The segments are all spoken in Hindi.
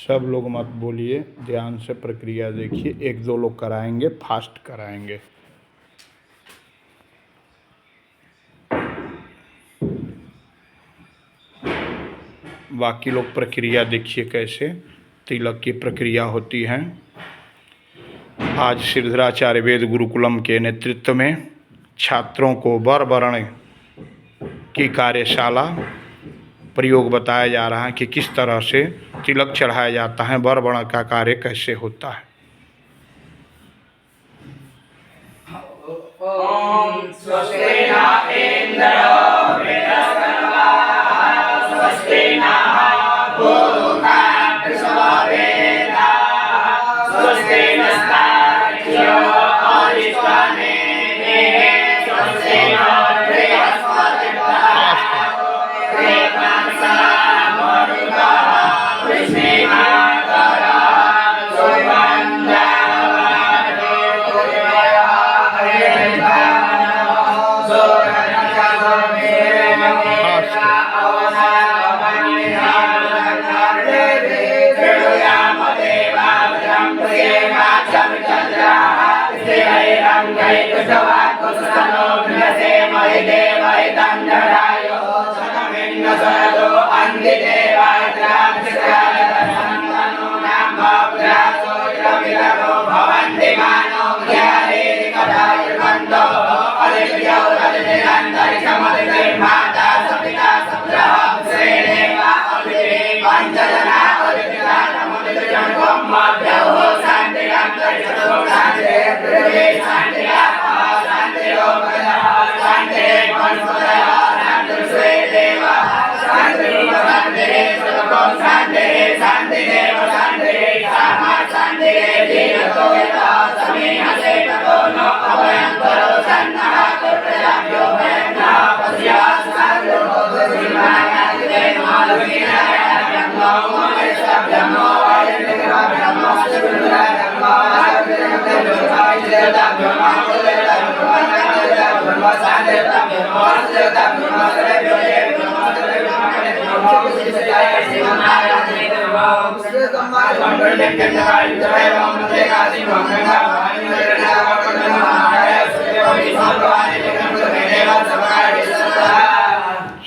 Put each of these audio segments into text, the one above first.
सब लोग मत बोलिए, ध्यान से प्रक्रिया देखिए। एक दो लोग कराएंगे, फास्ट कराएंगे। बाकी लोग प्रक्रिया देखिए कैसे तिलक की प्रक्रिया होती है। आज सिद्धराचार्य वेद गुरुकुलम के नेतृत्व में छात्रों को वर वर्ण की कार्यशाला प्रयोग बताया जा रहा है कि किस तरह से तिलक चढ़ाया जाता है, वर वर्ण का कार्य कैसे होता है। ओम स्वस्ति न इंद्रो बृहस्पतिर्वाः स्वस्ति नः पूषा विश्ववेदाः स्वस्ति नस्तार्क्ष्यो अरिष्टनेमिः स्वस्ति नो बृहस्पतिर्वाः देवांसः मरुतः वृष्णिमातरः सुगन्धः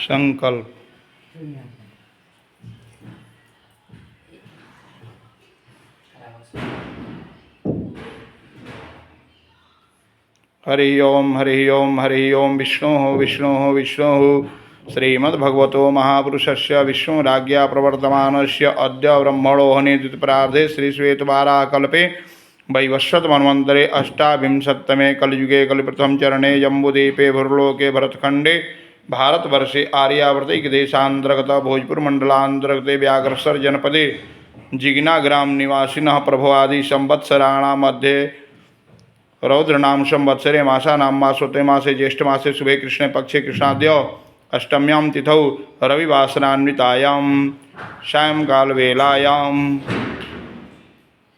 संकल्प। हरि ओम हरि ओम हरि ओम। विष्णु विष्णु विष्णु श्रीमद्भगवतो महापुरुषस्य विष्णुराज्ञा प्रवर्तमानस्य अद्य ब्रह्मणोहनि द्वितीयप्रार्धे श्रीश्वेतवाराकल्पे वैवस्वतमन्वन्तरे अष्टाविंशत्तमे कलियुगे कलिप्रथम चरणे जम्बूद्वीपे भूर्लोके भरतखण्डे भारतवर्षे आर्यावर्तिक देशान्तर्गत भोजपुर मंडलान्तर्गते व्याघ्रसर जनपदे जिग्ना ग्राम निवासिनः प्रभवादि संवत्सराणां मध्ये रौद्रनाम संवत्सरे मासानां मासोते मासे ज्येष्ठमासे शुभे कृष्णे पक्षे कृष्णाद्य अष्टम्यां तिथौ रविवासरान्वितायां सायंकाल वेलायां।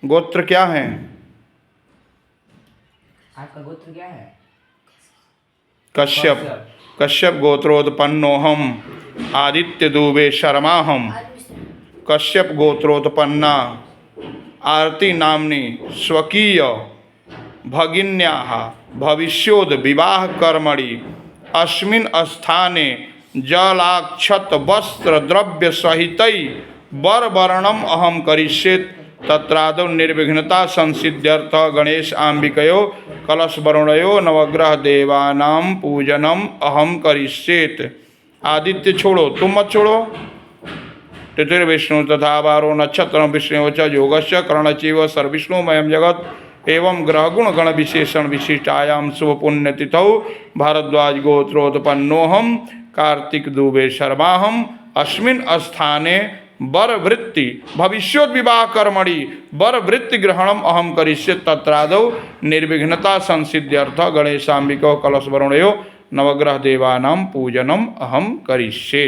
गोत्र क्या है? आपका गोत्र क्या है? कश्यप। कश्यप गोत्रोत्पन्नोहम आदित्य दुबे शर्माहम। कश्यप गोत्रोत्पन्ना आरती नामनी स्वकीय भगिन्याः भविष्योद विवाह कर्मणि अस्मिन् स्थाने जलाक्षत वस्त्र द्रव्य सहितै वरवर्णम अहम करिष्ये। तत्रादौ निर्विघ्नता संसिद्ध्यर्थ गणेश आंबिकयो कलश वरुणयो नवग्रह देवानां पूजनम अहम करिष्येत। आदित्य छोड़ो, तुम मत छोड़ो। तिथिर्विष्णु तथा वारो नक्षत्र विष्णु च योगस्य करणचैव सर्विष्णुमयं जगत् एवं ग्रहगुण गण विशेषण विशिष्टायां शुभ पुण्य तिथौ भारद्वाज गोत्रोत्पन्नोहम कार्तिक दुबे शर्माहम अस्मिन् स्थाने वरवृत्ति भविष्योद्विवाह कर्मणि वरवृत्ति ग्रहणम अहम करिष्ये। तत्रादौ निर्विघ्नता संसिद्ध्यर्थ गणेशांबिको कलश वरुणयो नवग्रह देवानां पूजनम अहम करिष्ये।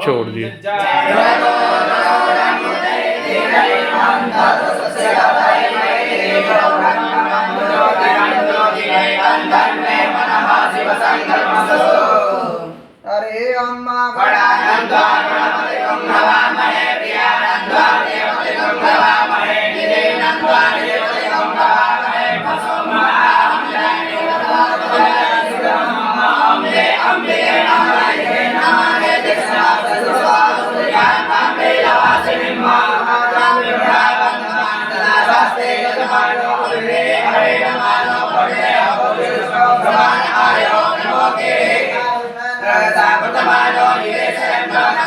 छोड़ दिए। हरे अम्मा गणानंदा गणपति नमामहे प्रियानंदा देवते नमामहे निदेनंदा देवते नमामहे अम्बे अम्बे नमः नमः दक्षिणा सर्वस्वास्त्या अम्बे लवासिनी महाराज शास्त्रे जमानो हरे हरे नमः हरे हरे भगवान आयो नमोके सापतमानो निवेशयन् नमः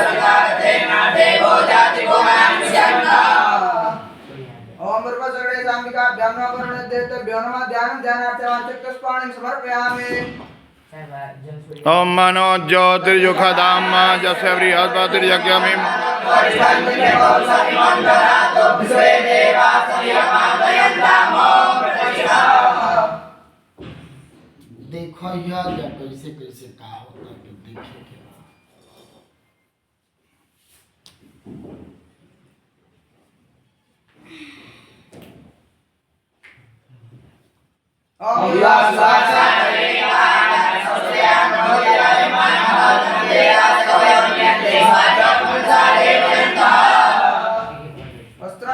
सदाते देवो जाति भुवनां ओम सर्वसगणे सांबिका ब्रह्मवर्ण देवतेभ्यो नमः ध्यानं ध्यानार्थं चक्षुष्पाणिं समर्पयामि। ओम मनो ज्योतिर्युखदाम जस्य बृहस्पतिर्यज्ञमिं देखो यार या कैसे कैसे कहा होता है तो देखिए क्या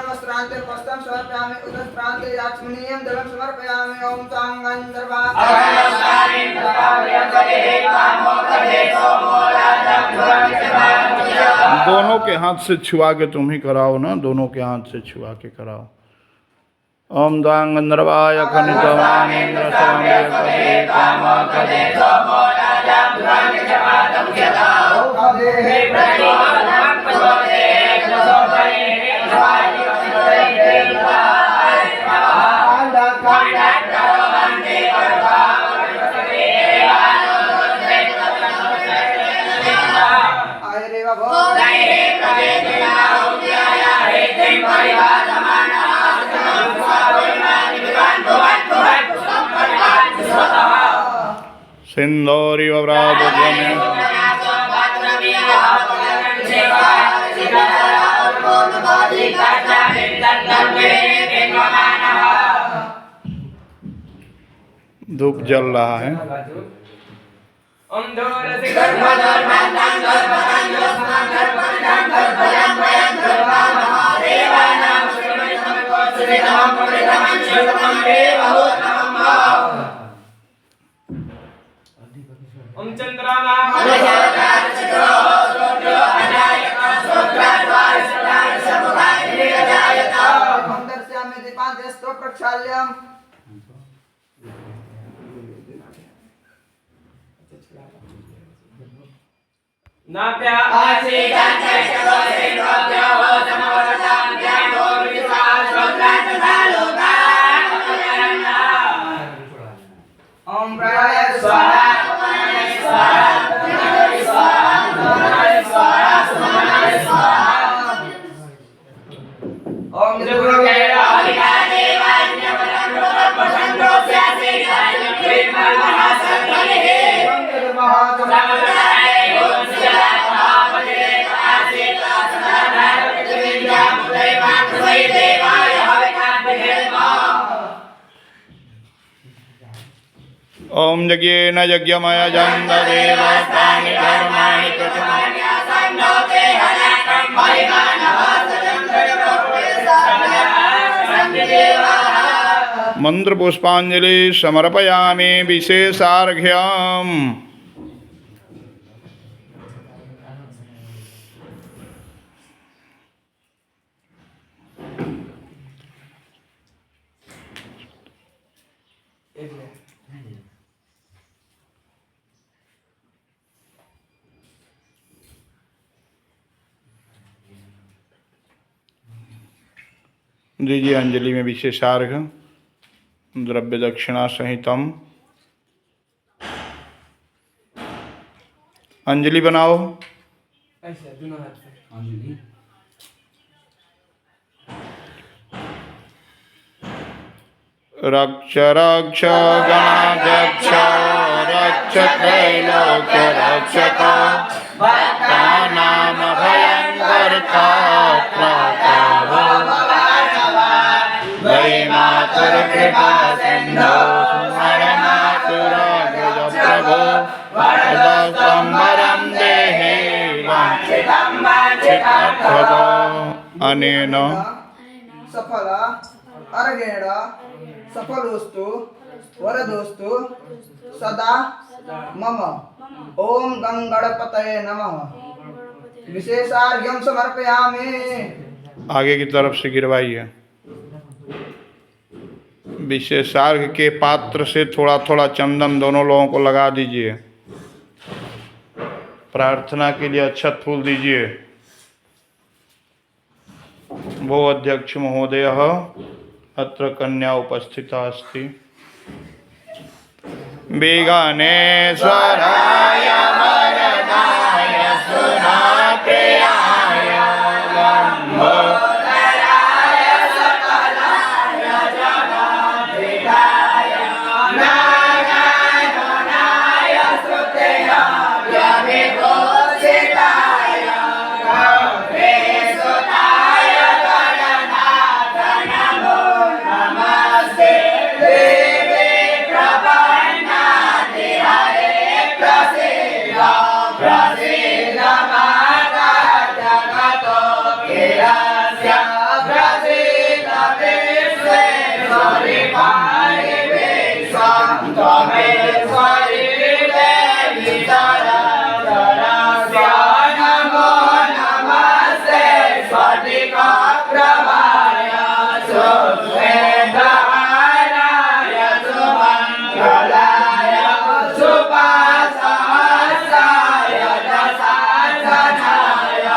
वस्त्रांते वस्त्रं समर्पयामि उदस्त्रांते याचमनीयं जलं समर्पयामि। ओम तांगंधर्वा दोनों के हाथ से छुआ के तुम ही कराओ ना, दोनों के हाथ से छुआ के कराओ। ओम दांगंधर्वाय खनितवानेन्द्र स्वामे पदे कामा कदे सिंदूरी व्रातोद्यमे धूप जल रहा है। प्रक्षाल्यम नाप्या आसी गांचे चलोसे रोज्यो हो समवरतां ज्ञानो विश्वास श्रोत्रांत धालोका ओम प्राय स्वाहा ओम स्वाहा ओम स्वाहा ओम स्वाहा ओम गुरु केरा हरिका देवाज्ञ परम प्रसन्नो स्यासे गायत्री महासंतले महासंतले ओम यज्ञेन यज्ञमयजं देवतानि धर्माणि कृतं मंत्र पुष्पांजलि समर्पयामि विशेषार्घ्यम्। दीजिए अंजलि में विशेषार्घ द्रव्य दक्षिणा सहितम। अंजलि बनाओ। रक्ष रक्ष गणाध्यक्ष रक्ष त्रैलोक्य रक्षक भक्तानां भयंकरता वै मातर कृपा सिंधो स्मरणातुराग्रज प्रभो वरदस्तंभरं देहि वाञ्छितमर्थदो। अनेन सफल अर्घेण सफलोस्तु वरदोस्तु सदा मम। ओम गंगणपतये नमः। विशेषार्घ्यं समर्पयामि। आगे की तरफ से गिरवाइए। विशेषार्घ के पात्र से थोड़ा थोड़ा चंदन दोनों लोगों को लगा दीजिए। प्रार्थना के लिए अक्षत फूल दीजिए। वो अध्यक्ष महोदय अत्र कन्या उपस्थिता अस्ति। विघ्नेश्वराय वरदाय सुरप्रियाय लंबोदराय सकलाय जगद्धिताय नारायणाय स्तुत्याय विभूषिताय गौरीसुताय गणनाथ नमो नमस्ते। देवी प्रपन्नाति हरे प्रसीद प्रसीद माता जगतोऽखिलस्य प्रसीद विश्वेश्वरि पारिवेशं त्वमेश्वरि देवी चराचरस्य नमो नमस्ते। स्फटिकप्रभाय सुश्वेतहाराय सुमङ्गलाय सुपासहस्राय दशासनाय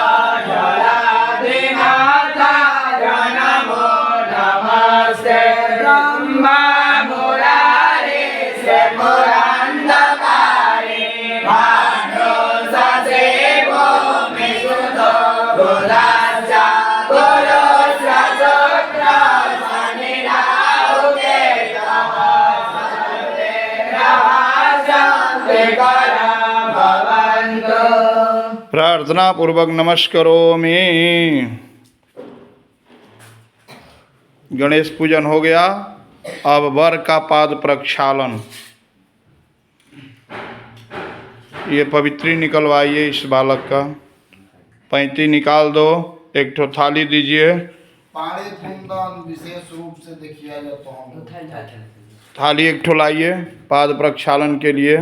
जलाधिनाथाय नमो नमस्ते। ब्रह्मा मुरारी से पुरन्दकारी भानु ससे भूमि सुतो गुलाश्च गुरुश्च शुक्र शनि राहु केतवः सर्वे शान्तिकरा भवन्तु। प्रार्थना पूर्वक नमस्करोमि। गणेश पूजन हो गया। अब वर का पाद प्रक्षालन। ये पवित्री निकलवाइए इस बालक का। पैंती निकाल दो। एक ठो थाली दीजिए। पाणी कुंदन विशेष रूप से देखिए तो हम थाली एक ठो लाइए पाद प्रक्षालन के लिए।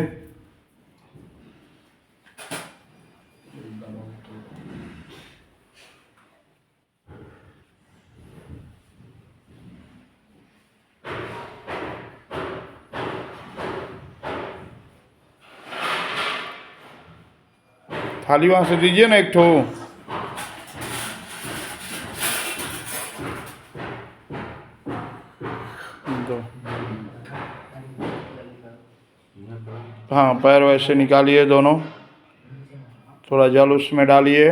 थाली वहां से दीजिए ना एक ठो। दो। हाँ पैर वैसे निकालिए दोनों। थोड़ा जल उसमें डालिए।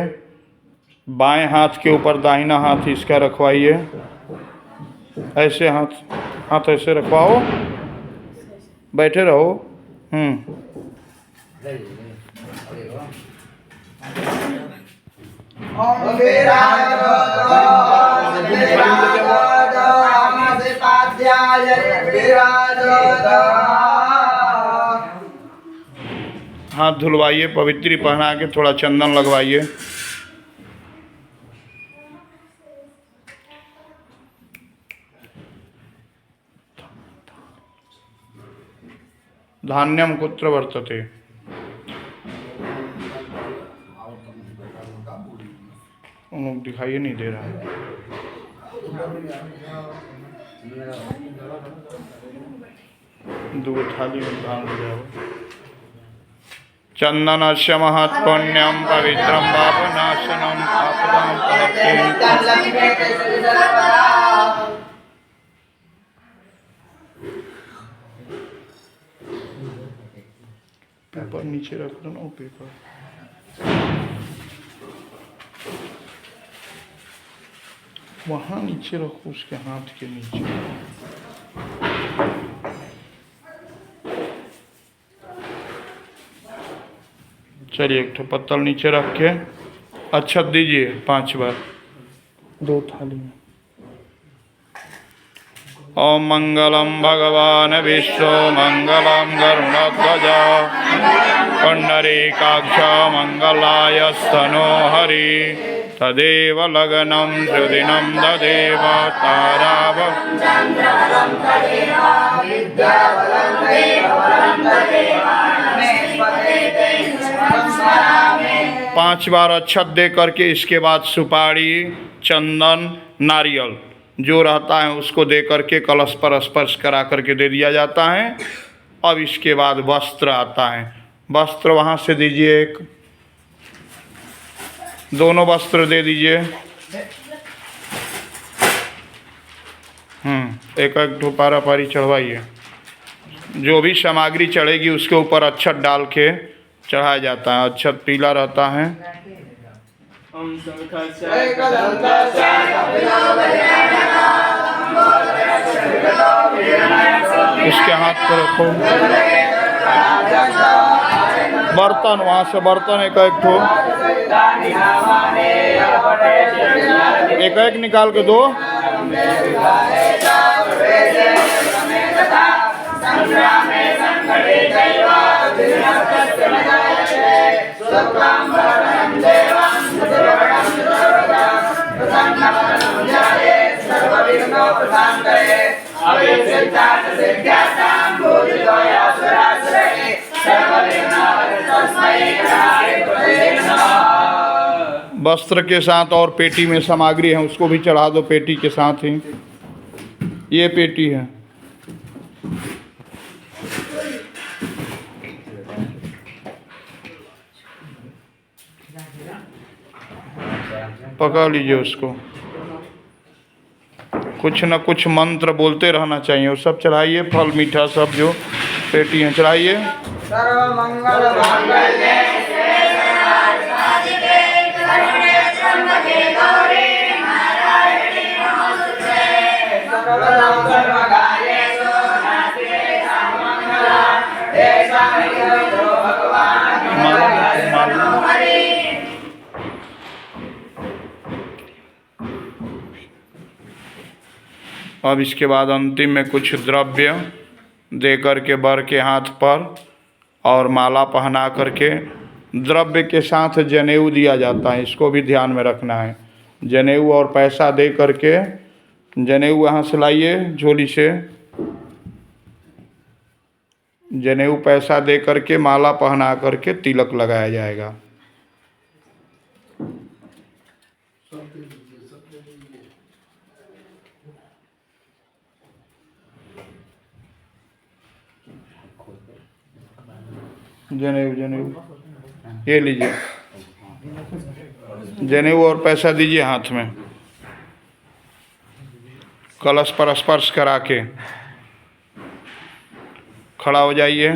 बाएं हाथ के ऊपर दाहिना हाथ इसका रखवाइए। ऐसे हाथ ऐसे रखवाओ। बैठे रहो। हाथ धुलवाइए, पवित्री पहना के थोड़ा चंदन लगवाइए। धान्यम कुत्र वर्तते, उन लोग दिखाई नहीं दे रहा है। दो थाली में धान हो जाओ। चंदनस्य महत्पुण्यम पवित्रम पापनाशनम आपदाम पेपर नीचे रख दो ना, पेपर वहाँ नीचे रखो, उसके हाथ के नीचे। चलिए एक ठो पत्तल नीचे रख के अक्षत दीजिए 5 बार 2 थाली में। ओम मंगलम भगवान विष्णु मंगलम गरुड़ध्वज पुंडरीकाक्ष मंगलाय स्तनो हरि तदेव लग्नं सुदिनं ददेव ताराव 5 बार अक्षत दे करके इसके बाद सुपारी, चंदन, नारियल जो रहता है उसको दे करके कलश पर स्पर्श करा करके दे दिया जाता है। अब इसके बाद वस्त्र आता है, वस्त्र वहाँ से दीजिए, एक दोनों वस्त्र दे दीजिए। एक एक ठो पारा पारी चढ़वाइए। जो भी सामग्री चढ़ेगी उसके ऊपर अक्षत डाल के चढ़ाया जाता है। अक्षत पीला रहता है। उसके हाथ पर रखो। बर्तन वहाँ से बर्तन एक एक ठो एक एक निकाल के दो। वस्त्र के साथ और पेटी में सामग्री है उसको भी चढ़ा दो पेटी के साथ ही। ये पेटी है। पकड़ लीजिए उसको। कुछ न कुछ मंत्र बोलते रहना चाहिए। वो सब चढ़ाइए, फल मीठा सब जो पेटी है चढ़ाइए। अब इसके बाद अंतिम में कुछ द्रव्य दे करके वर के हाथ पर और माला पहना करके द्रव्य के साथ जनेऊ दिया जाता है। इसको भी ध्यान में रखना है। जनेऊ और पैसा दे करके, जनेऊ यहाँ से लाइए झोली से, जनेऊ पैसा दे करके माला पहना करके तिलक लगाया जाएगा। जनेऊ जनेऊ ये लीजिए, जनेऊ और पैसा दीजिए हाथ में। कलश पर स्पर्श करा के खड़ा हो जाइए,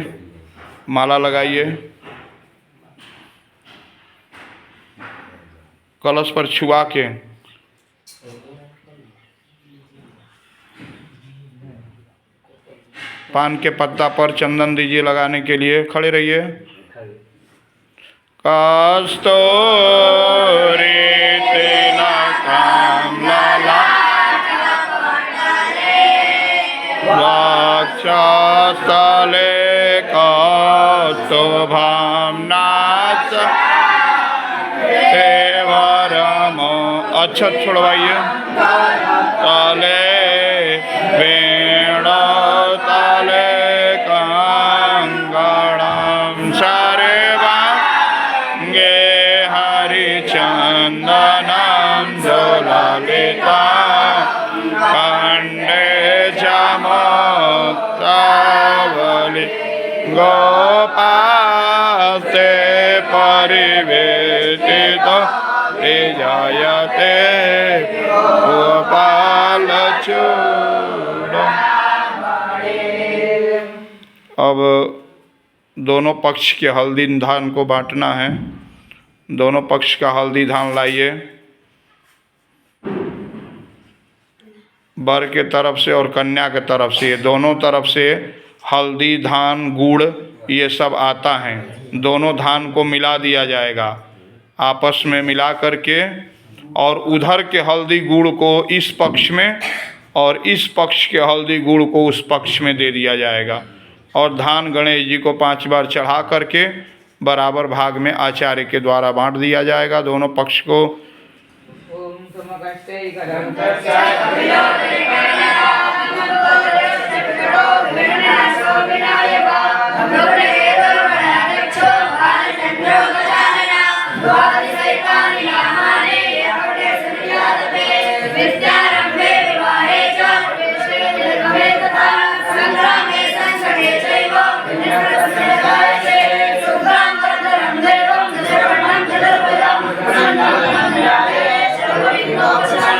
माला लगाइए। कलश पर छुआ के पान के पत्ता पर चंदन दीजिए लगाने के लिए। खड़े रहिए। कस्तूरी तिलकं वक्षस्थले शोभाम्नाथ वरम। अच्छा छुड़वाइए। तले वेणु तले कंगणम सर्वांगे हरिचंदनम ललिता कंडे चमुक्तावली गोपास्ते परिवेष्टित जयते गोपालचूड़म। अब दोनों पक्ष के हल्दी धान को बांटना है। दोनों पक्ष का हल्दी धान लाइए। वर के तरफ से और कन्या के तरफ से, दोनों तरफ से हल्दी धान गुड़ ये सब आता है। दोनों धान को मिला दिया जाएगा आपस में मिला करके, और उधर के हल्दी गुड़ को इस पक्ष में और इस पक्ष के हल्दी गुड़ को उस पक्ष में दे दिया जाएगा। और धान गणेश जी को 5 बार चढ़ा करके बराबर भाग में आचार्य के द्वारा बांट दिया जाएगा दोनों पक्ष को।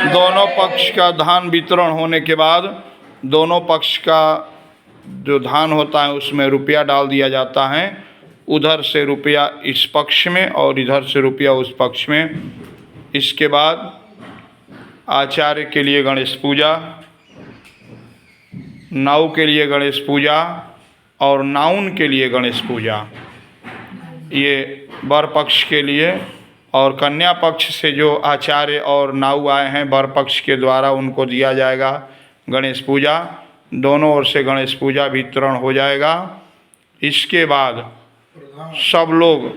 दोनों पक्ष का धान वितरण होने के बाद दोनों पक्ष का जो धान होता है उसमें रुपया डाल दिया जाता है। उधर से रुपया इस पक्ष में और इधर से रुपया उस पक्ष में। इसके बाद आचार्य के लिए गणेश पूजा, नाव के लिए गणेश पूजा और नाउन के लिए गणेश पूजा, ये वर पक्ष के लिए। और कन्या पक्ष से जो आचार्य और नाऊ आए हैं वर पक्ष के द्वारा उनको दिया जाएगा गणेश पूजा। दोनों ओर से गणेश पूजा वितरण हो जाएगा। इसके बाद सब लोग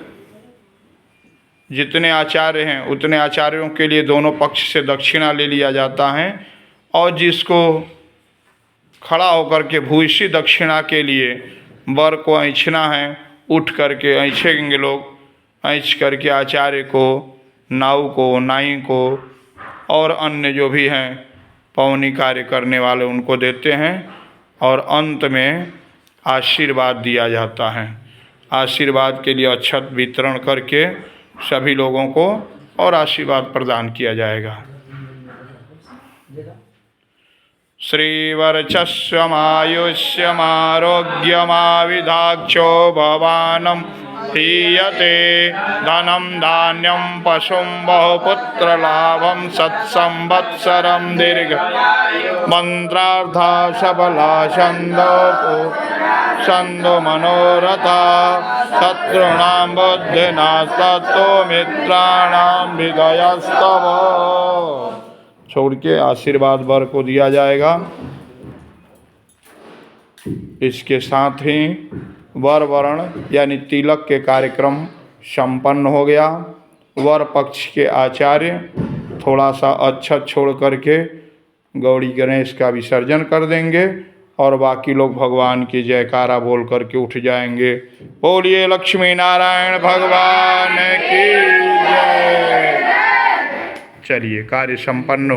जितने आचार्य हैं उतने आचार्यों के लिए दोनों पक्ष से दक्षिणा ले लिया जाता है। और जिसको खड़ा होकर के भूयसी दक्षिणा के लिए वर को ऐंछना है, उठ करके ऐंछेंगे लोग। ऐंछ करके आचार्य को, नाऊ को, नाई को और अन्य जो भी हैं पवनी कार्य करने वाले उनको देते हैं। और अंत में आशीर्वाद दिया जाता है। आशीर्वाद के लिए अक्षत वितरण करके सभी लोगों को और आशीर्वाद प्रदान किया जाएगा। श्रीवर्चस्वमायुष्यमारोग्यमाविधाक्षो भवानं हीयते धनं धान्यं पशुं बहुपुत्रलाभं सत्संवत्सरं दीर्घ मंत्रार्था सबला छन्दो मनोरथा शत्रूणां बुद्धिनास्ततो मित्राणां हृदयस्तव। छोड़ के आशीर्वाद वर को दिया जाएगा। इसके साथ ही वर वरण यानी तिलक के कार्यक्रम संपन्न हो गया। वर पक्ष के आचार्य थोड़ा सा अक्षत छोड़ करके गौरी गणेश का विसर्जन कर देंगे और बाकी लोग भगवान की जयकारा बोल करके उठ जाएंगे। बोलिए लक्ष्मी नारायण भगवान की जय। चलिए कार्य संपन्न